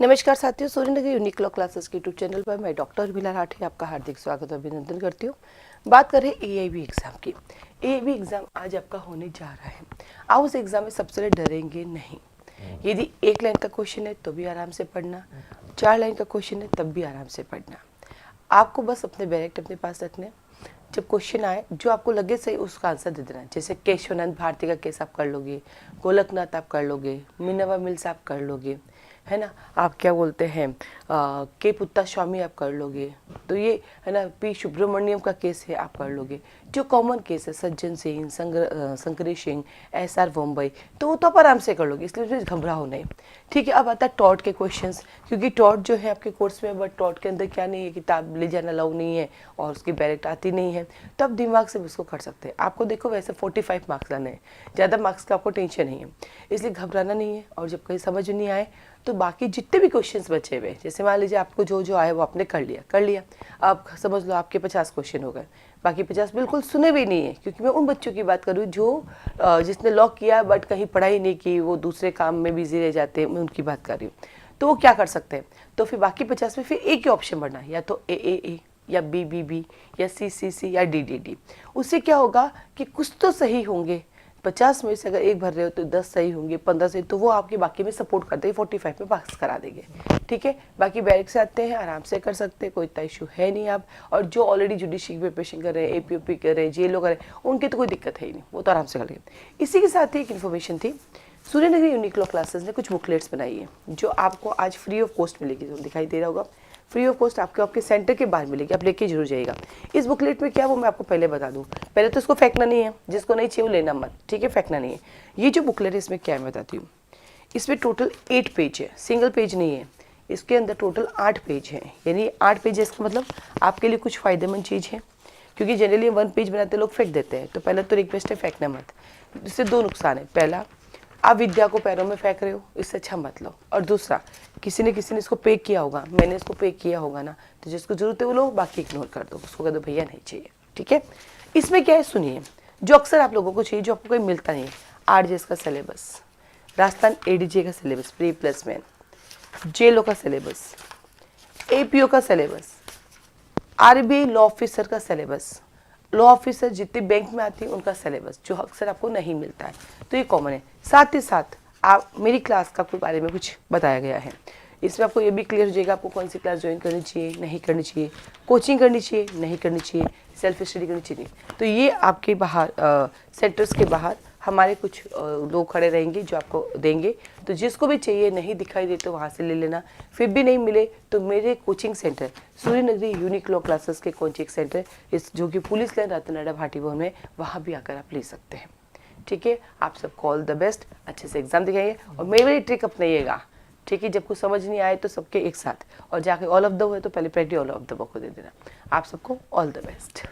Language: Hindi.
नमस्कार साथियों, सूर्यनगर यूनिक लॉ क्लासेस के यूट्यूब चैनल पर मैं डॉक्टर उर्मिला राठी आपका हार्दिक स्वागत और अभिनंदन करती हूँ। बात करें एआईबी एग्जाम की। एआईबी एग्जाम आज आपका होने जा रहा है। आप उस एग्जाम में सबसे डरेंगे नहीं। यदि एक लाइन का क्वेश्चन है तो भी आराम से पढ़ना, 4 लाइन का क्वेश्चन है तब भी आराम से पढ़ना। आपको बस अपने बैरेक्ट अपने पास रखने, जब क्वेश्चन आए जो आपको लगे सही उसका आंसर दे देना। जैसे केशवानंद भारती का केस आप कर लोगे, गोलकनाथ आप कर लोगे, मीनावा मिल्स आप कर लोगे, है ना। आप क्या बोलते हैं के पुत्ता स्वामी आप कर लोगे, तो ये है ना पी सुब्रमण्यम का केस है आप कर लोगे। जो कॉमन केस है सज्जन सिंह, शंकरी सिंह, एसआर बम्बई, तो वो तो आप आराम से कर लोगे, इसलिए घबराओ नहीं। ठीक है, अब आता है टॉट के क्वेश्चंस, क्योंकि टॉट जो है आपके कोर्स में, बट टॉट के अंदर क्या नहीं है, किताब ले जाना अलाउ नहीं है और उसकी डायरेक्ट आती नहीं है, तो आप दिमाग से उसको कर सकते हैं। आपको देखो वैसे 45 मार्क्स लाने हैं, ज़्यादा मार्क्स का आपको टेंशन नहीं है, इसलिए घबराना नहीं है। और जब कहीं समझ नहीं आए तो बाकी जितने भी क्वेश्चंस बचे हुए, जैसे मान लीजिए आपको जो जो आए वो आपने कर लिया, आप समझ लो आपके 50 क्वेश्चन हो गए, बाकी 50 बिल्कुल सुने भी नहीं है, क्योंकि मैं उन बच्चों की बात करूँ जो जिसने लॉ किया बट कहीं पढ़ाई नहीं की, वो दूसरे काम में बिजी रह जाते हैं, मैं उनकी बात कर रही हूँ। तो वो क्या कर सकते हैं, तो फिर बाकी 50 में फिर एक ही ऑप्शन बढ़ना, या तो ए या बी या सी या डी। उससे क्या होगा कि कुछ तो सही होंगे। 50 में से अगर एक भर रहे हो तो 10 सही होंगे, 15 सही, तो वो आपके बाकी में सपोर्ट करते हैं, 45 में पास करा देंगे। ठीक है, बाकी बैरिक से आते हैं, आराम से कर सकते हैं, कोई इतना इशू है नहीं। आप और जो ऑलरेडी जुडिशरी की प्रिपरेशन कर रहे हैं, एपीओपी कर रहे हैं, जेलो कर रहे हैं, उनकी तो कोई दिक्कत है ही नहीं, वो तो आराम से कर लेंगे। इसी के साथ ही एक इन्फॉर्मेशन थी, सूर्यनगर यूनिक लॉ क्लासेस ने कुछ बुकलेट्स बनाई है जो आपको आज फ्री ऑफ कॉस्ट मिलेगी। जो दिखाई दे रहा होगा, फ्री ऑफ कॉस्ट आपके सेंटर के बाहर मिलेगी, आप लेके जरूर जाइएगा। इस बुकलेट में क्या वो मैं आपको पहले बता दूं, पहले तो इसको फेंकना नहीं है, जिसको नहीं चाहिए वो लेना मत, ठीक है, फेंकना नहीं है। ये जो बुकलेट है इसमें क्या है मैं बताती हूँ। इसमें टोटल 8 पेज है, सिंगल पेज नहीं है, इसके अंदर टोटल 8 पेज है। यानी 8 पेज है, इसका मतलब आपके लिए कुछ फायदेमंद चीज़ है, क्योंकि जनरली 1 पेज बनाते लोग फेंक देते हैं। तो पहले तो रिक्वेस्ट है फेंकना मत। इससे 2 नुकसान है, पहला आप विद्या को पैरों में फेंक रहे हो, इससे अच्छा मत लो। और दूसरा, किसी ने इसको पे किया होगा, मैंने इसको पे किया होगा ना, तो जिसको जरूरत है वो लो, बाकी इग्नोर कर दो, उसको कह दो भैया नहीं चाहिए। ठीक है, इसमें क्या है सुनिए, जो अक्सर आप लोगों को चाहिए, जो आपको कोई मिलता नहीं है। आरजेएस का सिलेबस, राजस्थान एडीजे का सिलेबस प्री प्लस में, जेलो का सिलेबस, एपीओ का सिलेबस, आरबीआई लॉ ऑफिसर का सिलेबस, लॉ ऑफिसर जितने बैंक में आती है उनका सिलेबस, जो अक्सर आपको नहीं मिलता है, तो ये कॉमन है। साथ ही साथ आप मेरी क्लास का बारे में कुछ बताया गया है, इसमें आपको ये भी क्लियर हो जाएगा आपको कौन सी क्लास ज्वाइन करनी चाहिए, नहीं करनी चाहिए, कोचिंग करनी चाहिए, नहीं करनी चाहिए, सेल्फ स्टडी करनी चाहिए। तो ये आपके बाहर सेंटर्स के बाहर हमारे कुछ लोग खड़े रहेंगे जो आपको देंगे। तो जिसको भी चाहिए, नहीं दिखाई दे तो वहाँ से ले लेना, फिर भी नहीं मिले तो मेरे coaching centre Suryanagari unique law classes के कोचिंग सेंटर इस जो कि पुलिस लाइन रतनाडा भाटी भवन में, वहाँ भी आकर आप ले सकते हैं। ठीक है, आप सबको ऑल द बेस्ट, अच्छे से एग्जाम दिखाइए और मेरी ट्रिक अपनाइएगा। ठीक है, जब कुछ समझ नहीं आए तो सबके एक साथ, और जाके ऑल ऑफ द वो है तो पहले प्रायोरिटी ऑल ऑफ द वो को दे देना। आप सबको ऑल द बेस्ट।